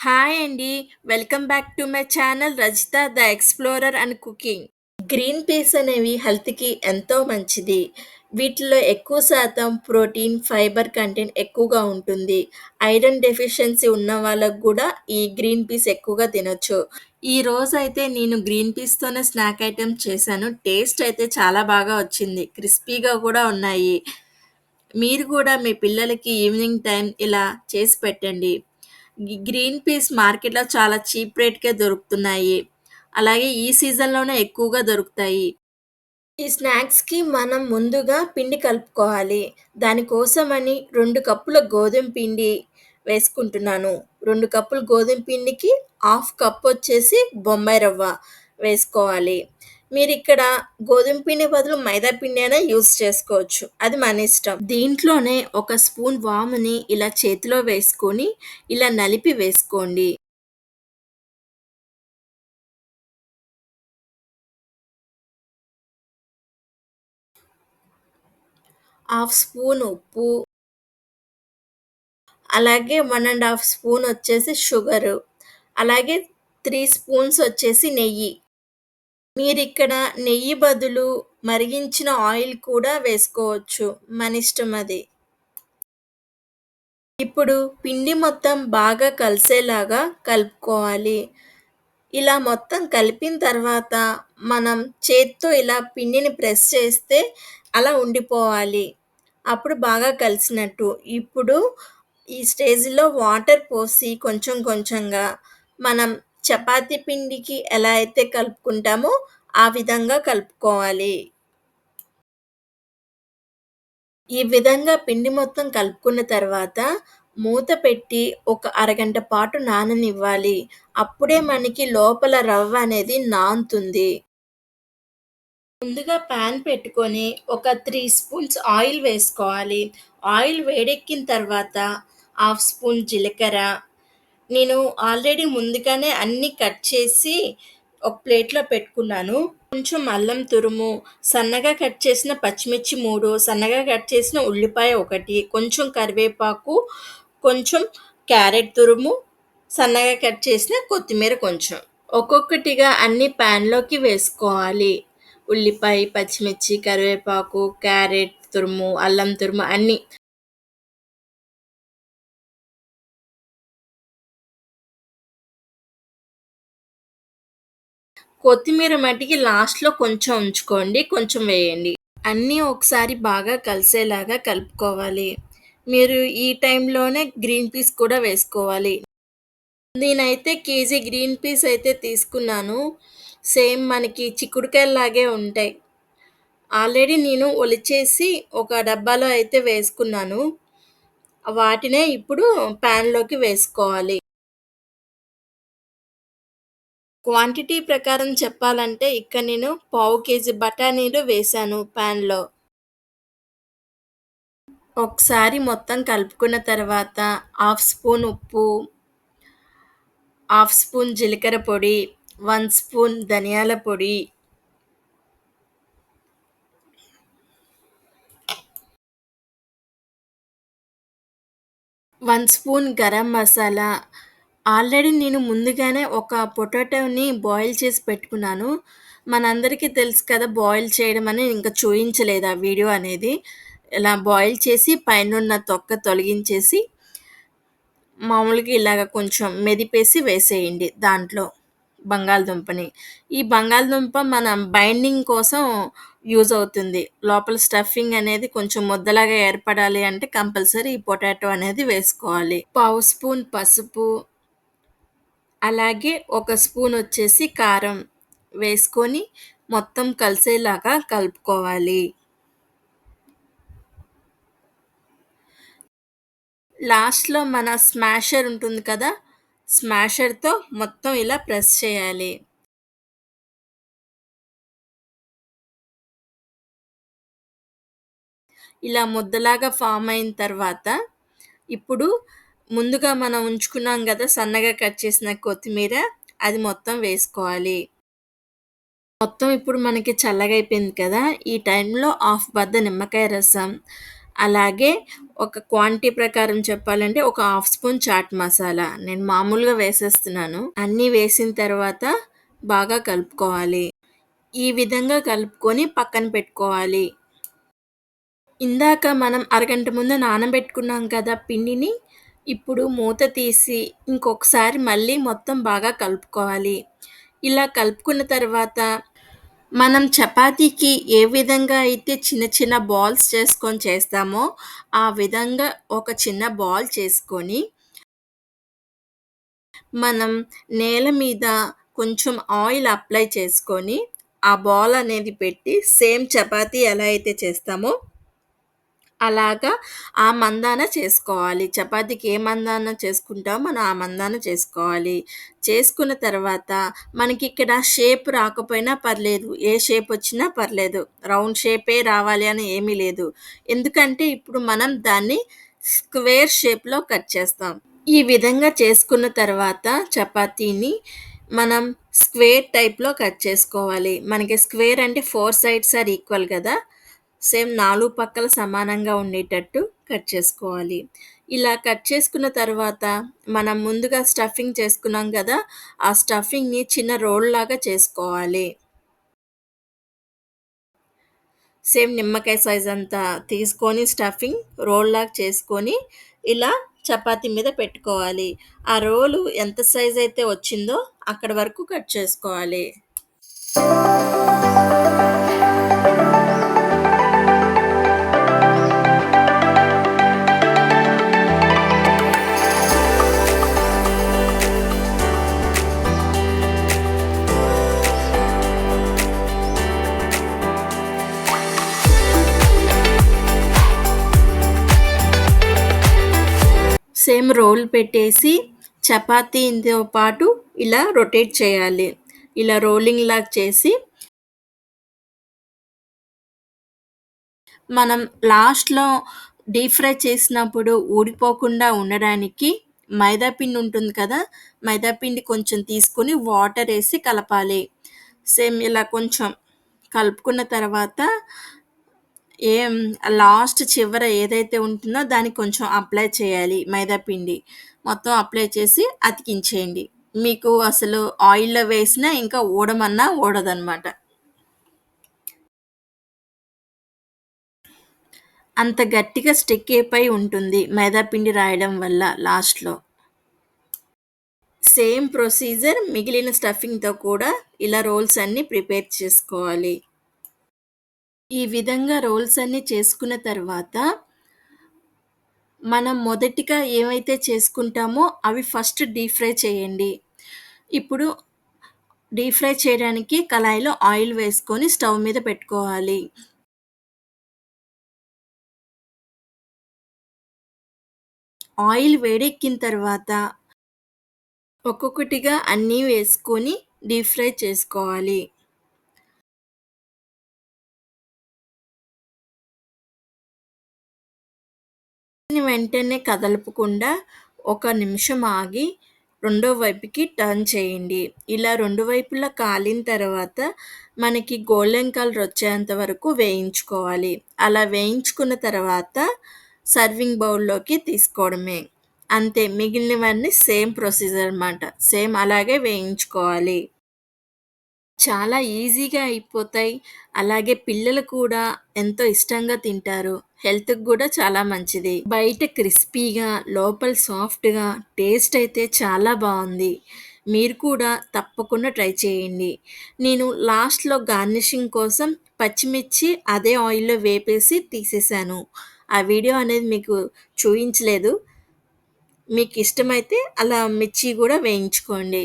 Hi అండి. Welcome back to my channel 'Rajitha the explorer and cooking'. Green peas అనేవి హెల్త్‌కి ఎంతో మంచిది. వీటిలో ఎక్కువ శాతం ప్రోటీన్, ఫైబర్ కంటెంట్ ఎక్కువగా ఉంటుంది. ఐరన్ డెఫిషియన్సీ ఉన్న వాళ్ళకి గూడా ఈ గ్రీన్ పీస్ ఎక్కువగా తినొచ్చు. ఈరోజైతే నేను గ్రీన్ పీస్‌తోనే స్నాక్ ఐటెమ్ చేశాను. టేస్ట్ అయితే చాలా బాగా వచ్చింది. క్రిస్పీగా కూడా ఉన్నాయి. మీరు గూడా మీ పిల్లలకి ఈవినింగ్ టైం ఇలా చేసి పెట్టండి. గ్రీన్ పీస్ మార్కెట్‌లో చాలా చీప్ రేట్‌కే దొరుకుతున్నాయి. అలాగే ఈ సీజన్‌లోనే ఎక్కువగా దొరుకుతాయి. ఈ స్నాక్స్‌కి మనం ముందుగా పిండి కలుపుకోవాలి. దానికోసమని 2 కప్పుల గోధుమ పిండి వేసుకుంటున్నాను. 2 కప్పుల గోధుమ పిండికి హాఫ్ కప్పొచ్చేసి బొంబాయి రవ్వ వేసుకోవాలి. మీరిక్కడ గోధుమ పిండి బదులు మైదా పిండి అయినా యూజ్ చేసుకోవచ్చు. అది మన ఇష్టం. దీంట్లోనే ఒక స్పూన్ వాముని ఇలా చేతిలో వేసుకొని, ఇలా నలిపి వేసుకోండి. హాఫ్ స్పూన్ ఉప్పు, అలాగే 1 ½ స్పూన్ వచ్చేసి షుగరు, అలాగే 3 స్పూన్స్ వచ్చేసి నెయ్యి. మీరిక్కడ నెయ్యి బదులు మరిగించిన ఆయిల్ కూడా వేసుకోవచ్చు. మనిష్టం అది. ఇప్పుడు పిండి మొత్తం బాగా కలిసేలాగా కలుపుకోవాలి. ఇలా మొత్తం కలిపిన తర్వాత మనం చేత్తో ఇలా పిండిని ప్రెస్ చేస్తే అలా ఉండిపోవాలి. అప్పుడు బాగా కలిసినట్టు. ఇప్పుడు ఈ స్టేజ్‌లో వాటర్ పోసి కొంచెం కొంచెంగా మనం చపాతీ పిండికి ఎలా అయితే కలుపుకుంటామో ఆ విధంగా కలుపుకోవాలి. ఈ విధంగా పిండి మొత్తం కలుపుకున్న తర్వాత మూత పెట్టి ఒక అరగంట పాటు నాననివ్వాలి. అప్పుడే మనకి లోపల రవ్వ అనేది నానుతుంది. ముందుగా పాన్ పెట్టుకొని ఒక 3 స్పూన్స్ ఆయిల్ వేసుకోవాలి. ఆయిల్ వేడెక్కిన తర్వాత హాఫ్ స్పూన్ జీలకర్ర, నేను ఆల్రెడీ ముందుగానే అన్నీ కట్ చేసి ఒక ప్లేట్‌లో పెట్టుకున్నాను. కొంచెం అల్లం తురుము, సన్నగా కట్ చేసిన పచ్చిమిర్చి 3, సన్నగా కట్ చేసిన ఉల్లిపాయ 1, కొంచెం కరివేపాకు, కొంచెం క్యారెట్ తురుము, సన్నగా కట్ చేసిన కొత్తిమీర కొంచెం. ఒక్కొక్కటిగా అన్నీ ప్యాన్‌లోకి వేసుకోవాలి. ఉల్లిపాయ, పచ్చిమిర్చి, కరివేపాకు, క్యారెట్ తురుము, అల్లం తురుము అన్నీ. కొత్తిమీర మటికి లాస్ట్‌లో కొంచెం ఉంచుకోండి. కొంచెం వేయండి. అన్నీ ఒకసారి బాగా కలిసేలాగా కలుపుకోవాలి. మీరు ఈ టైంలోనే గ్రీన్ పీస్ కూడా వేసుకోవాలి. నేనైతే కేజీ గ్రీన్ పీస్ అయితే తీసుకున్నాను. సేమ్ మనకి చిక్కుడుకాయల్లాగే ఉంటాయి. ఆల్రెడీ నేను ఒలిచేసి ఒక డబ్బాలో అయితే వేసుకున్నాను. వాటినే ఇప్పుడు ప్యాన్‌లోకి వేసుకోవాలి. క్వాంటిటీ ప్రకారం చెప్పాలంటే ఇక్కడ నేను పావు కేజీ బఠానీలు వేశాను ప్యాన్‌లో. ఒకసారి మొత్తం కలుపుకున్న తర్వాత హాఫ్ స్పూన్ ఉప్పు, హాఫ్ స్పూన్ జీలకర్ర పొడి, 1 స్పూన్ ధనియాల పొడి, 1 స్పూన్ గరం మసాలా. ఆల్రెడీ నేను ముందుగానే ఒక పొటాటోని బాయిల్ చేసి పెట్టుకున్నాను. మనందరికీ తెలుసు కదా! బాయిల్ చేయడం అని ఇంక చూయించలేదు ఆ వీడియో అనేది. ఇలా బాయిల్ చేసి పైనున్న తొక్క తొలగించేసి మామూలుగా ఇలాగ కొంచెం మెదిపేసి వేసేయండి దాంట్లో బంగాళదుంపని. ఈ బంగాళదుంప మనం బైండింగ్ కోసం యూజ్ అవుతుంది. లోపల స్టఫింగ్ అనేది కొంచెం ముద్దలాగా ఏర్పడాలి అంటే కంపల్సరీ ఈ పొటాటో అనేది వేసుకోవాలి. పావు స్పూన్ పసుపు, అలాగే ఒక స్పూన్ వచ్చేసి కారం వేసుకొని మొత్తం కలిసేలాగా కలుపుకోవాలి. లాస్ట్‌లో మన స్మాషర్ ఉంటుంది కదా! స్మాషర్‌తో మొత్తం ఇలా ప్రెస్ చేయాలి. ఇలా ముద్దలాగా ఫార్మ్ అయిన తర్వాత, ఇప్పుడు ముందుగా మనం ఉంచుకున్నాం గదా! సన్నగా కట్ చేసిన కొత్తిమీర, అది మొత్తం వేసుకోవాలి. మొత్తం ఇప్పుడు మనకి చల్లగయిపోయింది కదా! ఈ టైంలో హాఫ్ బద్ద నిమ్మకాయ రసం, అలాగే ఒక క్వాంటిటీ ప్రకారం చెప్పాలంటే ఒక హాఫ్ స్పూన్ చాట్ మసాలా. నేను మామూలుగా వేసేస్తున్నాను. అన్నీ వేసిన తర్వాత బాగా కలుపుకోవాలి. ఈ విధంగా కలుపుకొని పక్కన పెట్టుకోవాలి. ఇందాక మనం అరగంట ముందు నానబెట్టుకున్నాం కదా పిండిని. ఇప్పుడు మూత తీసి ఇంకొకసారి మళ్ళీ మొత్తం బాగా కలుపుకోవాలి. ఇలా కలుపుకున్న తర్వాత మనం చపాతీకి ఏ విధంగా అయితే చిన్న చిన్న బాల్స్ చేసుకొని చేస్తామో, ఆ విధంగా ఒక చిన్న బాల్ చేసుకొని, మనం నేల మీద కొంచెం ఆయిల్ అప్లై చేసుకొని, ఆ బాల్ అనేది పెట్టి సేమ్ చపాతీ ఎలా అయితే చేస్తామో అలాగా ఆ మందాన చేసుకోవాలి. చపాతీకి ఏ మందాన చేసుకుంటామో మనం ఆ మందాన చేసుకోవాలి. చేసుకున్న తర్వాత మనకిక్కడ షేప్ రాకపోయినా పర్లేదు. ఏ షేప్ వచ్చినా పర్లేదు. రౌండ్ షేపే రావాలి అని ఏమీ లేదు. ఎందుకంటే ఇప్పుడు మనం దాన్ని స్క్వేర్ షేప్‌లో కట్ చేస్తాం. ఈ విధంగా చేసుకున్న తర్వాత చపాతీని మనం స్క్వేర్ టైప్‌లో కట్ చేసుకోవాలి. మనకి స్క్వేర్ అంటే 4 సైడ్స్ ఆర్ ఈక్వల్ గదా! సేమ్ 4 పక్కల సమానంగా ఉండేటట్టు కట్ చేసుకోవాలి. ఇలా కట్ చేసుకున్న తర్వాత మనం ముందుగా స్టఫింగ్ చేసుకున్నాం గదా! ఆ స్టఫింగ్‌ని చిన్న రోల్‌లాగా చేసుకోవాలి. సేమ్ నిమ్మకాయ సైజ్ అంతా తీసుకొని స్టఫింగ్ రోల్‌లాగా చేసుకొని, ఇలా చపాతీ మీద పెట్టుకోవాలి. ఆ రోలు ఎంత సైజ్ అయితే వచ్చిందో అక్కడి వరకు కట్ చేసుకోవాలి. సేమ్ రోల్ పెట్టేసి చపాతీతో పాటు ఇలా రొటేట్ చేయాలి. ఇలా రోలింగ్‌లాగా చేసి మనం లాస్ట్‌లో డీప్ ఫ్రై చేసినప్పుడు ఊడిపోకుండా ఉండడానికి మైదా పిండి ఉంటుంది కదా! మైదా పిండి కొంచెం తీసుకొని వాటరేసి కలపాలి. సేమ్ ఇలా కొంచెం కలుపుకున్న తర్వాత ఏం లాస్ట్ చివర ఏదైతే ఉంటుందో దానికి కొంచెం అప్లై చేయాలి మైదా పిండి. మొత్తం అప్లై చేసి అతికించేయండి. మీకు అసలు ఆయిల్‌లో వేసినా ఇంకా ఊడమన్నా ఊడదనమాట. అంత గట్టిగా స్టిక్ అయిపోయి ఉంటుంది మైదా పిండి రాయడం వల్ల లాస్ట్‌లో. సేమ్ ప్రొసీజర్ మిగిలిన స్టఫింగ్‌తో కూడా ఇలా రోల్స్ అన్నీ ప్రిపేర్ చేసుకోవాలి. ఈ విధంగా రోల్స్ అన్నీ చేసుకున్న తర్వాత మనం మొదటిగా ఏవైతే చేసుకుంటామో అవి ఫస్ట్ డీప్ ఫ్రై చేయండి. ఇప్పుడు డీప్ ఫ్రై చేయడానికి కళాయిలో ఆయిల్ వేసుకొని స్టవ్ మీద పెట్టుకోవాలి. ఆయిల్ వేడెక్కిన తర్వాత ఒక్కొక్కటిగా అన్నీ వేసుకొని డీప్ ఫ్రై చేసుకోవాలి. వెంటనే కదలపకుండా ఒక నిమిషం ఆగి రెండో వైపుకి టర్న్ చేయండి. ఇలా రెండు వైపులా కాలిన తర్వాత మనకి గోల్డెన్ కలర్ వచ్చేంత వరకు వేయించుకోవాలి. అలా వేయించుకున్న తర్వాత సర్వింగ్ బౌల్‌లోకి తీసుకోవడమే. అంతే మిగిలినవన్నీ సేమ్ ప్రొసీజర్ అనమాట. సేమ్ అలాగే వేయించుకోవాలి. చాలా ఈజీగా అయిపోతాయి. అలాగే పిల్లలు కూడా ఎంతో ఇష్టంగా తింటారు. హెల్త్‌కి గూడా చాలా మంచిది. బయట క్రిస్పీగా, లోపల సాఫ్ట్‌గా, టేస్ట్ అయితే చాలా బావుంది. మీరు కూడా తప్పకుండా ట్రై చేయండి. నేను లాస్ట్‌లో గార్నిషింగ్ కోసం పచ్చిమిర్చి అదే ఆయిల్‌లో వేపేసి తీసేసాను. ఆ వీడియో అనేది మీకు చూయించలేదు. మీకిష్టమైతే అలా మిర్చి గూడా వేయించుకోండి.